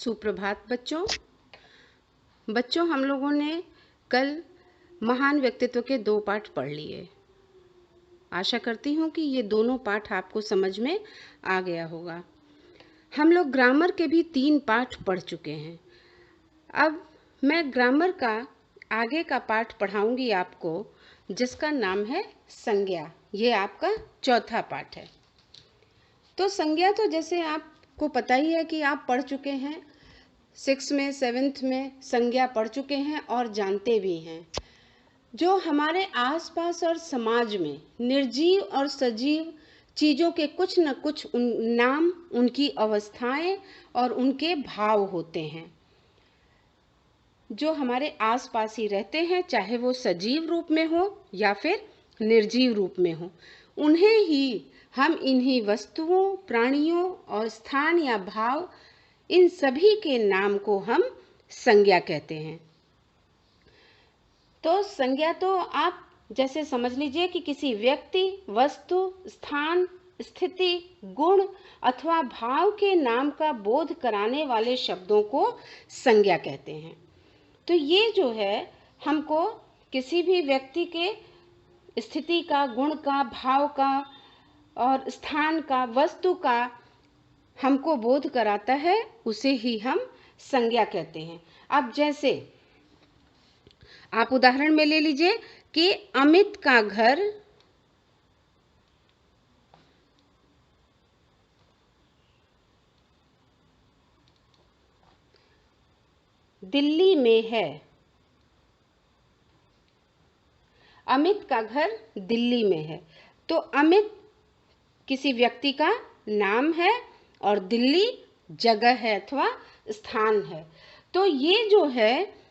सुप्रभात बच्चों। हम लोगों ने कल महान व्यक्तित्व के 2 पाठ पढ़ लिए। आशा करती हूँ कि ये दोनों पाठ आपको समझ में आ गया होगा। हम लोग ग्रामर के भी 3 पाठ पढ़ चुके हैं। अब मैं ग्रामर का आगे का पाठ पढ़ाऊंगी आपको, जिसका नाम है संज्ञा। ये आपका चौथा पाठ है। तो संज्ञा तो जैसे आपको पता ही है कि आप पढ़ चुके हैं, 6 में 7th में संज्ञा पढ़ चुके हैं और जानते भी हैं। जो हमारे आसपास और समाज में निर्जीव और सजीव चीज़ों के कुछ न कुछ नाम, उनकी अवस्थाएं और उनके भाव होते हैं, जो हमारे आसपास ही रहते हैं, चाहे वो सजीव रूप में हो या फिर निर्जीव रूप में हो। उन्हें ही हम इन्हीं वस्तुओं, प्राणियों और स्थान या भाव, इन सभी के नाम को हम संज्ञा कहते हैं। तो संज्ञा तो आप जैसे समझ लीजिए कि किसी व्यक्ति, वस्तु, स्थान, स्थिति, गुण अथवा भाव के नाम का बोध कराने वाले शब्दों को संज्ञा कहते हैं। तो ये जो है हमको किसी भी व्यक्ति के स्थिति का, गुण का, भाव का और स्थान का, वस्तु का हमको बोध कराता है, उसे ही हम संज्ञा कहते हैं। अब जैसे आप उदाहरण में ले लीजिए कि अमित का घर दिल्ली में है। अमित का घर दिल्ली में है। तो अमित किसी व्यक्ति का नाम है और दिल्ली जगह है अथवा स्थान है। तो ये जो है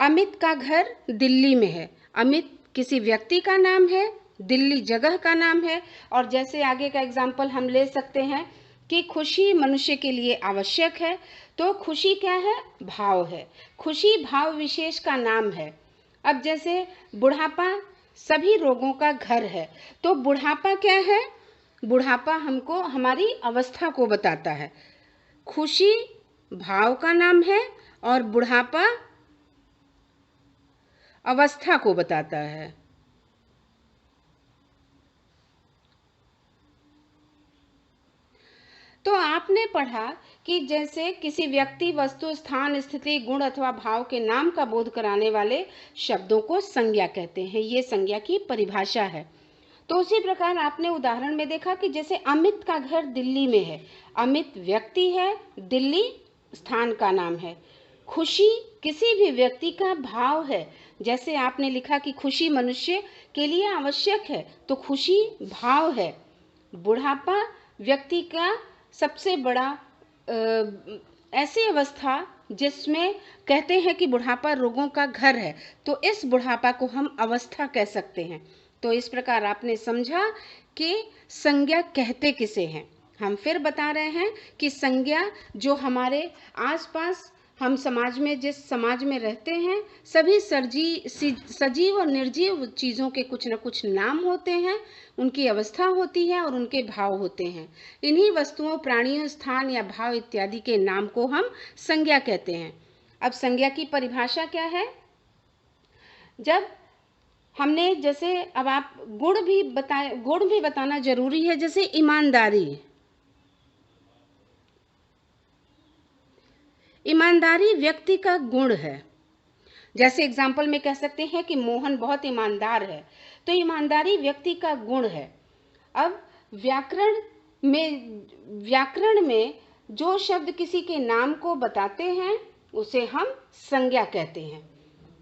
अमित का घर दिल्ली में है, अमित किसी व्यक्ति का नाम है, दिल्ली जगह का नाम है। और जैसे आगे का एग्जाम्पल हम ले सकते हैं कि खुशी मनुष्य के लिए आवश्यक है। तो खुशी क्या है? भाव है। खुशी भाव विशेष का नाम है। अब जैसे बुढ़ापा सभी रोगों का घर है। तो बुढ़ापा क्या है? बुढ़ापा हमको हमारी अवस्था को बताता है। खुशी भाव का नाम है और बुढ़ापा अवस्था को बताता है। तो आपने पढ़ा कि जैसे किसी व्यक्ति, वस्तु, स्थान, स्थिति, गुण अथवा भाव के नाम का बोध कराने वाले शब्दों को संज्ञा कहते हैं। ये संज्ञा की परिभाषा है। तो उसी प्रकार आपने उदाहरण में देखा कि जैसे अमित का घर दिल्ली में है। अमित व्यक्ति है, दिल्ली स्थान का नाम है। खुशी किसी भी व्यक्ति का भाव है। जैसे आपने लिखा कि खुशी मनुष्य के लिए आवश्यक है, तो खुशी भाव है। बुढ़ापा व्यक्ति का सबसे बड़ा ऐसी अवस्था जिसमें कहते हैं कि बुढ़ापा रोगों का घर है, तो इस बुढ़ापा को हम अवस्था कह सकते हैं। तो इस प्रकार आपने समझा कि संज्ञा कहते किसे हैं। हम फिर बता रहे हैं कि संज्ञा जो हमारे आसपास, हम समाज में, जिस समाज में रहते हैं, सभी सजीव और निर्जीव चीज़ों के कुछ न कुछ नाम होते हैं, उनकी अवस्था होती है और उनके भाव होते हैं। इन्हीं वस्तुओं, प्राणियों, स्थान या भाव इत्यादि के नाम को हम संज्ञा कहते हैं। अब संज्ञा की परिभाषा क्या है? जब हमने जैसे, अब आप गुण भी बताना जरूरी है। जैसे ईमानदारी व्यक्ति का गुण है। जैसे एग्जाम्पल में कह सकते हैं कि मोहन बहुत ईमानदार है। तो ईमानदारी व्यक्ति का गुण है। अब व्याकरण में जो शब्द किसी के नाम को बताते हैं, उसे हम संज्ञा कहते हैं।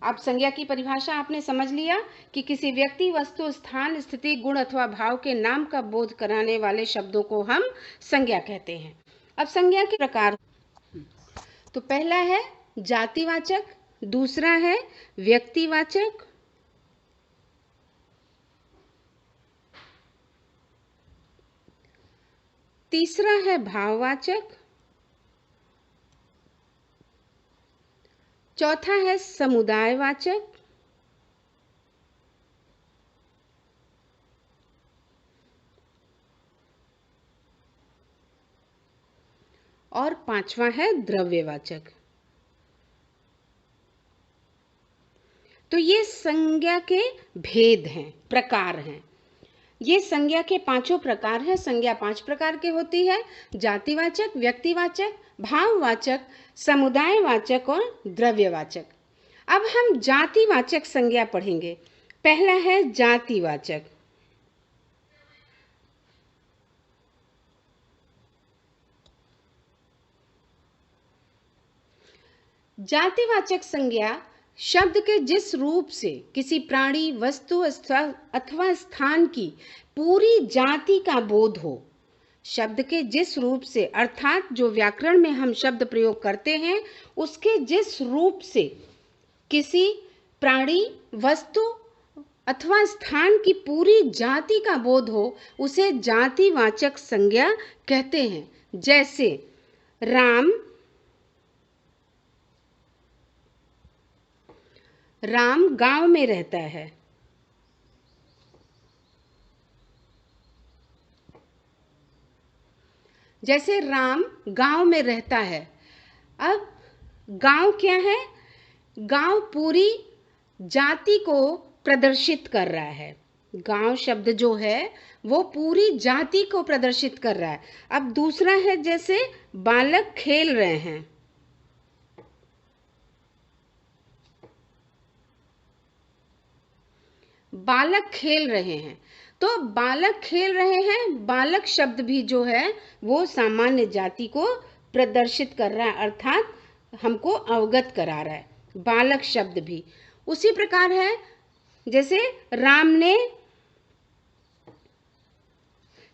अब संज्ञा की परिभाषा आपने समझ लिया कि किसी व्यक्ति, वस्तु, स्थान, स्थिति, गुण अथवा भाव के नाम का बोध कराने वाले शब्दों को हम संज्ञा कहते हैं। अब संज्ञा के प्रकार, तो पहला है जातिवाचक, दूसरा है व्यक्तिवाचक, तीसरा है भाववाचक, चौथा है समुदायवाचक और पांचवा है द्रव्यवाचक। तो ये संज्ञा के भेद हैं, प्रकार हैं। ये संज्ञा के पांचों प्रकार हैं। संज्ञा 5 प्रकार की होती है: जातिवाचक, व्यक्तिवाचक, भाववाचक, समुदायवाचक और द्रव्यवाचक। अब हम जातिवाचक संज्ञा पढ़ेंगे। पहला है जातिवाचक। जातिवाचक संज्ञा शब्द के जिस रूप से किसी प्राणी, वस्तु अथवा स्थान की पूरी जाति का बोध हो, शब्द के जिस रूप से, अर्थात जो व्याकरण में हम शब्द प्रयोग करते हैं उसके जिस रूप से किसी प्राणी, वस्तु अथवा स्थान की पूरी जाति का बोध हो, उसे जातिवाचक संज्ञा कहते हैं। जैसे राम गांव में रहता है। जैसे राम गांव में रहता है। अब गांव क्या है? गांव पूरी जाति को प्रदर्शित कर रहा है। गांव शब्द जो है वो पूरी जाति को प्रदर्शित कर रहा है। अब दूसरा है, जैसे बालक खेल रहे हैं। बालक खेल रहे हैं, तो बालक खेल रहे हैं, बालक शब्द भी जो है वो सामान्य जाति को प्रदर्शित कर रहा है, अर्थात हमको अवगत करा रहा है, बालक शब्द भी। उसी प्रकार है, जैसे राम ने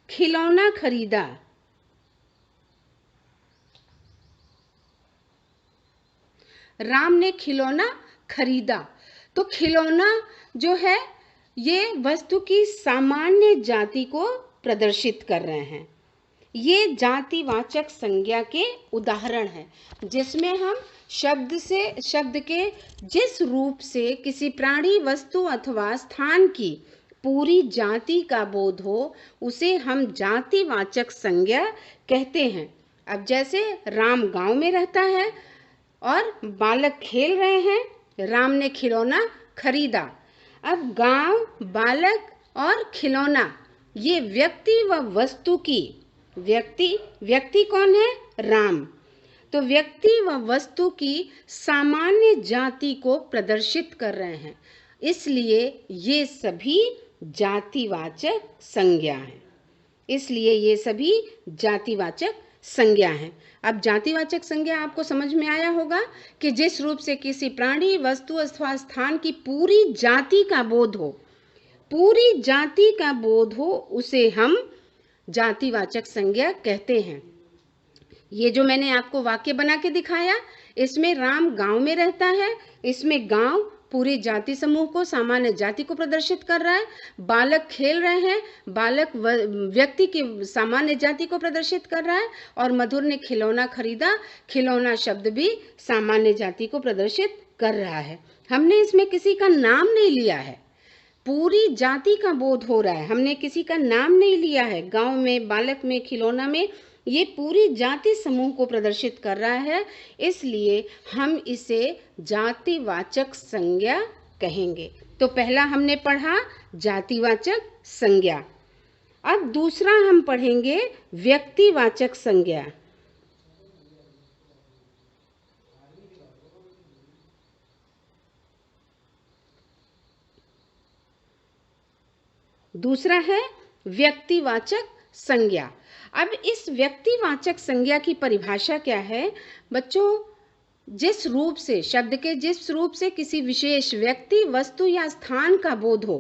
खिलौना खरीदा। राम ने खिलौना खरीदा, तो खिलौना जो है ये वस्तु की सामान्य जाति को प्रदर्शित कर रहे हैं। ये जातिवाचक संज्ञा के उदाहरण हैं, जिसमें हम शब्द के जिस रूप से किसी प्राणी, वस्तु अथवा स्थान की पूरी जाति का बोध हो, उसे हम जातिवाचक संज्ञा कहते हैं। अब जैसे राम गांव में रहता है और बालक खेल रहे हैं, राम ने खिलौना खरीदा। अब गांव, बालक और खिलौना, ये व्यक्ति व वस्तु की, व्यक्ति कौन है? राम। तो व्यक्ति व वस्तु की सामान्य जाति को प्रदर्शित कर रहे हैं, इसलिए ये सभी जातिवाचक संज्ञा हैं। इसलिए ये सभी जातिवाचक संज्ञा हैं। अब जातिवाचक संज्ञा आपको समझ में आया होगा कि जिस रूप से किसी प्राणी, वस्तु अथवा स्थान की पूरी जाति का बोध हो, पूरी जाति का बोध हो, उसे हम जातिवाचक संज्ञा कहते हैं। ये जो मैंने आपको वाक्य बना के दिखाया, इसमें राम गांव में रहता है, इसमें गांव पूरी जाति समूह को, सामान्य जाति को प्रदर्शित कर रहा है। बालक खेल रहे हैं, बालक व्यक्ति की सामान्य जाति को प्रदर्शित कर रहा है। और मधुर ने खिलौना खरीदा, खिलौना शब्द भी सामान्य जाति को प्रदर्शित कर रहा है। हमने इसमें किसी का नाम नहीं लिया है, पूरी जाति का बोध हो रहा है, हमने किसी का नाम नहीं लिया है। गांव में, बालक में, खिलौना में, ये पूरी जाति समूह को प्रदर्शित कर रहा है, इसलिए हम इसे जातिवाचक संज्ञा कहेंगे। तो पहला हमने पढ़ा जातिवाचक संज्ञा। अब दूसरा हम पढ़ेंगे व्यक्तिवाचक संज्ञा। दूसरा है व्यक्तिवाचक संज्ञा। अब इस व्यक्तिवाचक संज्ञा की परिभाषा क्या है बच्चों? जिस रूप से, शब्द के जिस रूप से किसी विशेष व्यक्ति, वस्तु या स्थान का बोध हो।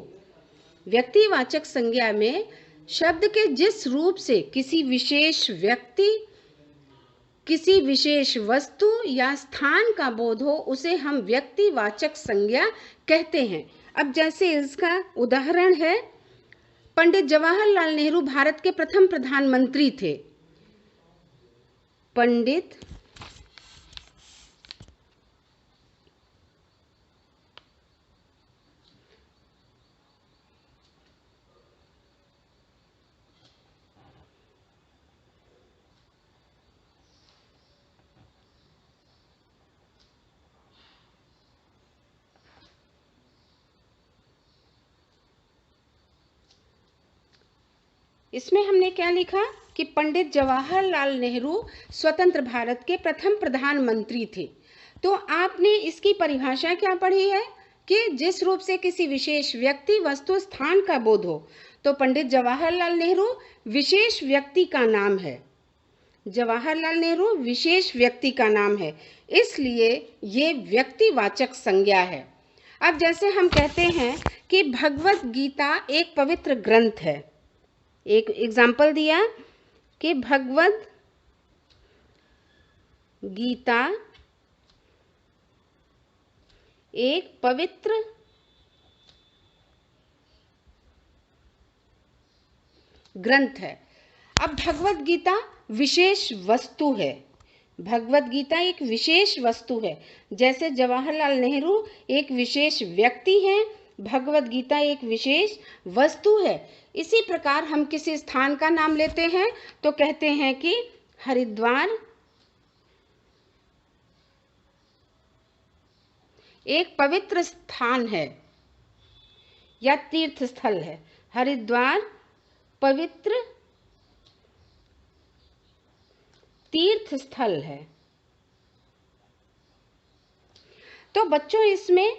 व्यक्तिवाचक संज्ञा में शब्द के जिस रूप से किसी विशेष व्यक्ति, किसी विशेष वस्तु या स्थान का बोध हो, उसे हम व्यक्तिवाचक संज्ञा कहते हैं। अब जैसे इसका उदाहरण है, पंडित जवाहरलाल नेहरू भारत के प्रथम प्रधानमंत्री थे। पंडित इसमें हमने क्या लिखा कि पंडित जवाहरलाल नेहरू स्वतंत्र भारत के प्रथम प्रधानमंत्री थे। तो आपने इसकी परिभाषा क्या पढ़ी है कि जिस रूप से किसी विशेष व्यक्ति, वस्तु, स्थान का बोध हो। तो पंडित जवाहरलाल नेहरू विशेष व्यक्ति का नाम है। जवाहरलाल नेहरू विशेष व्यक्ति का नाम है, इसलिए ये व्यक्तिवाचक संज्ञा है। अब जैसे हम कहते हैं कि भगवत गीता एक पवित्र ग्रंथ है, एक एग्जाम्पल दिया कि भगवत गीता एक पवित्र ग्रंथ है। अब भगवत गीता विशेष वस्तु है, भगवत गीता एक विशेष वस्तु है। जैसे जवाहरलाल नेहरू एक विशेष व्यक्ति हैं, भगवत गीता एक विशेष वस्तु है। इसी प्रकार हम किसी स्थान का नाम लेते हैं तो कहते हैं कि हरिद्वार एक पवित्र स्थान है या तीर्थ स्थल है। हरिद्वार पवित्र तीर्थ स्थल है। तो बच्चों इसमें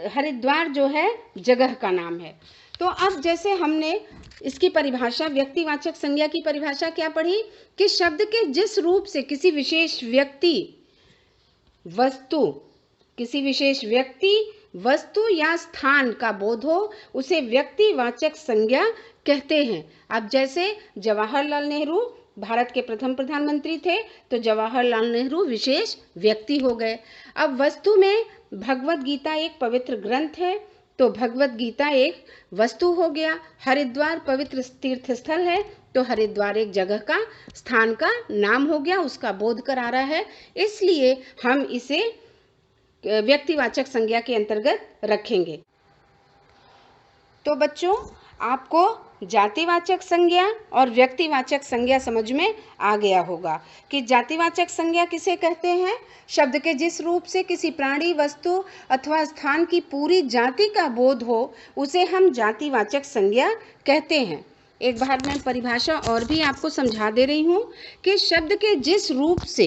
हरिद्वार जो है जगह का नाम है। तो अब जैसे हमने इसकी परिभाषा, व्यक्तिवाचक संज्ञा की परिभाषा क्या पढ़ी कि शब्द के जिस रूप से किसी विशेष व्यक्ति, वस्तु, किसी विशेष व्यक्ति, वस्तु या स्थान का बोध हो उसे व्यक्तिवाचक संज्ञा कहते हैं। अब जैसे जवाहरलाल नेहरू भारत के प्रथम प्रधानमंत्री थे तो जवाहरलाल नेहरू विशेष व्यक्ति हो गए। अब वस्तु में भगवत गीता एक पवित्र ग्रंथ है तो भगवत गीता एक वस्तु हो गया। हरिद्वार पवित्र तीर्थ स्थल है तो हरिद्वार एक जगह का, स्थान का नाम हो गया, उसका बोध करा रहा है, इसलिए हम इसे व्यक्तिवाचक संज्ञा के अंतर्गत रखेंगे। तो बच्चों आपको जातिवाचक संज्ञा और व्यक्तिवाचक संज्ञा समझ में आ गया होगा कि जातिवाचक संज्ञा किसे कहते हैं? शब्द के जिस रूप से किसी प्राणी, वस्तु अथवा स्थान की पूरी जाति का बोध हो उसे हम जातिवाचक संज्ञा कहते हैं। एक बार मैं परिभाषा और भी आपको समझा दे रही हूँ कि शब्द के जिस रूप से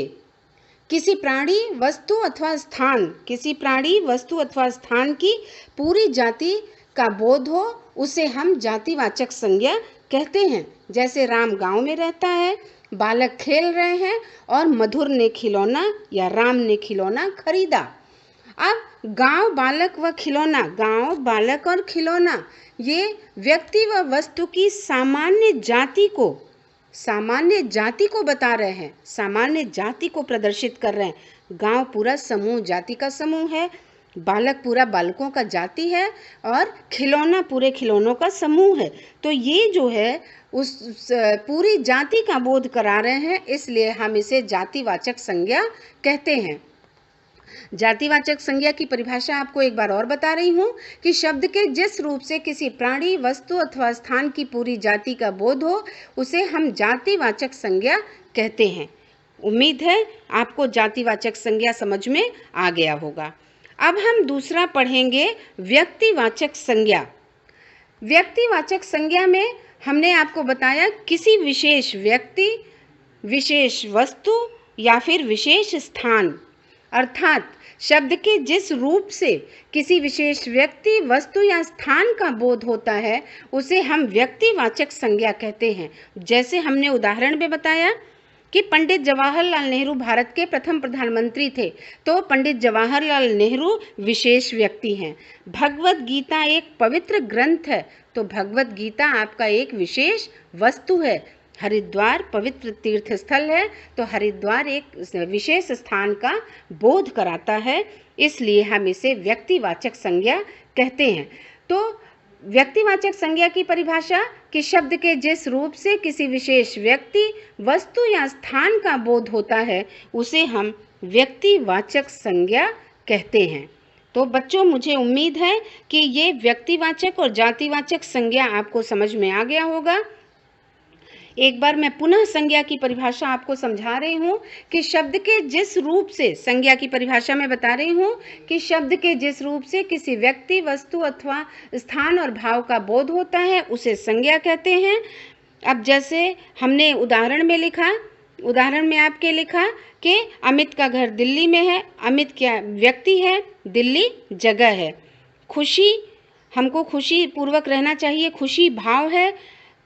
किसी प्राणी, वस्तु अथवा स्थान, किसी प्राणी, वस्तु अथवा स्थान की पूरी जाति का बोध हो उसे हम जातिवाचक संज्ञा कहते हैं। जैसे राम गांव में रहता है, बालक खेल रहे हैं और मधुर ने खिलौना या राम ने खिलौना खरीदा। अब गांव, बालक व खिलौना, गांव, बालक और खिलौना ये व्यक्ति व वस्तु की सामान्य जाति को बता रहे हैं, सामान्य जाति को प्रदर्शित कर रहे हैं। गांव पूरा समूह, जाति का समूह है, बालक पूरा बालकों का जाति है और खिलौना पूरे खिलौनों का समूह है। तो ये जो है उस पूरी जाति का बोध करा रहे हैं, इसलिए हम इसे जातिवाचक संज्ञा कहते हैं। जातिवाचक संज्ञा की परिभाषा आपको एक बार और बता रही हूँ कि शब्द के जिस रूप से किसी प्राणी, वस्तु अथवा स्थान की पूरी जाति का बोध हो उसे हम जातिवाचक संज्ञा कहते हैं। उम्मीद है आपको जातिवाचक संज्ञा समझ में आ गया होगा। अब हम दूसरा पढ़ेंगे व्यक्तिवाचक संज्ञा। व्यक्तिवाचक संज्ञा में हमने आपको बताया किसी विशेष व्यक्ति, विशेष वस्तु या फिर विशेष स्थान, अर्थात शब्द के जिस रूप से किसी विशेष व्यक्ति, वस्तु या स्थान का बोध होता है उसे हम व्यक्तिवाचक संज्ञा कहते हैं। जैसे हमने उदाहरण में बताया कि पंडित जवाहरलाल नेहरू भारत के प्रथम प्रधानमंत्री थे तो पंडित जवाहरलाल नेहरू विशेष व्यक्ति हैं। भगवत गीता एक पवित्र ग्रंथ है तो भगवत गीता आपका एक विशेष वस्तु है। हरिद्वार पवित्र तीर्थ स्थल है तो हरिद्वार एक विशेष स्थान का बोध कराता है, इसलिए हम इसे व्यक्तिवाचक संज्ञा कहते हैं। तो व्यक्तिवाचक संज्ञा की परिभाषा कि शब्द के जिस रूप से किसी विशेष व्यक्ति, वस्तु या स्थान का बोध होता है उसे हम व्यक्तिवाचक संज्ञा कहते हैं। तो बच्चों मुझे उम्मीद है कि ये व्यक्तिवाचक और जातिवाचक संज्ञा आपको समझ में आ गया होगा। एक बार मैं पुनः संज्ञा की परिभाषा आपको समझा रही हूँ कि शब्द के जिस रूप से, संज्ञा की परिभाषा में बता रही हूँ कि शब्द के जिस रूप से किसी व्यक्ति, वस्तु अथवा स्थान और भाव का बोध होता है उसे संज्ञा कहते हैं। अब जैसे हमने उदाहरण में लिखा, उदाहरण में आपके लिखा कि अमित का घर दिल्ली में है। अमित क्या व्यक्ति है, दिल्ली जगह है। खुशी, हमको खुशी पूर्वक रहना चाहिए, खुशी भाव है।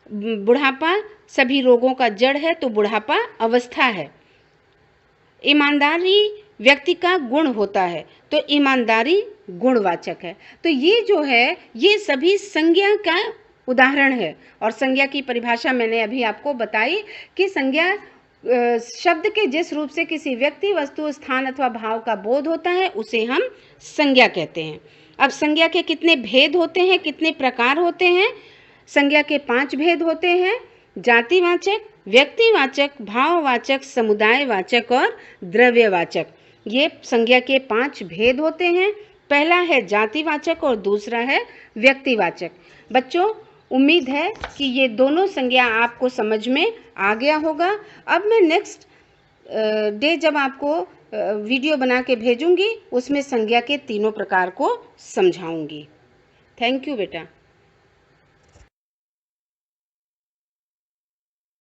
बुढ़ापा सभी रोगों का जड़ है, तो बुढ़ापा अवस्था है। ईमानदारी व्यक्ति का गुण होता है, तो ईमानदारी गुणवाचक है। तो ये जो है ये सभी संज्ञा का उदाहरण है। और संज्ञा की परिभाषा मैंने अभी आपको बताई कि संज्ञा शब्द के जिस रूप से किसी व्यक्ति, वस्तु, स्थान अथवा भाव का बोध होता है उसे हम संज्ञा कहते हैं। अब संज्ञा के कितने भेद होते हैं, कितने प्रकार होते हैं? संज्ञा के 5 भेद होते हैं: जातिवाचक, व्यक्तिवाचक, भाववाचक, समुदायवाचक और द्रव्यवाचक। ये संज्ञा के 5 भेद होते हैं। पहला है जातिवाचक और दूसरा है व्यक्तिवाचक। बच्चों, उम्मीद है कि ये दोनों संज्ञा आपको समझ में आ गया होगा। अब मैं नेक्स्ट डे जब आपको वीडियो बना के भेजूंगी उसमें संज्ञा के तीनों प्रकार को समझाऊंगी। थैंक यू बेटा।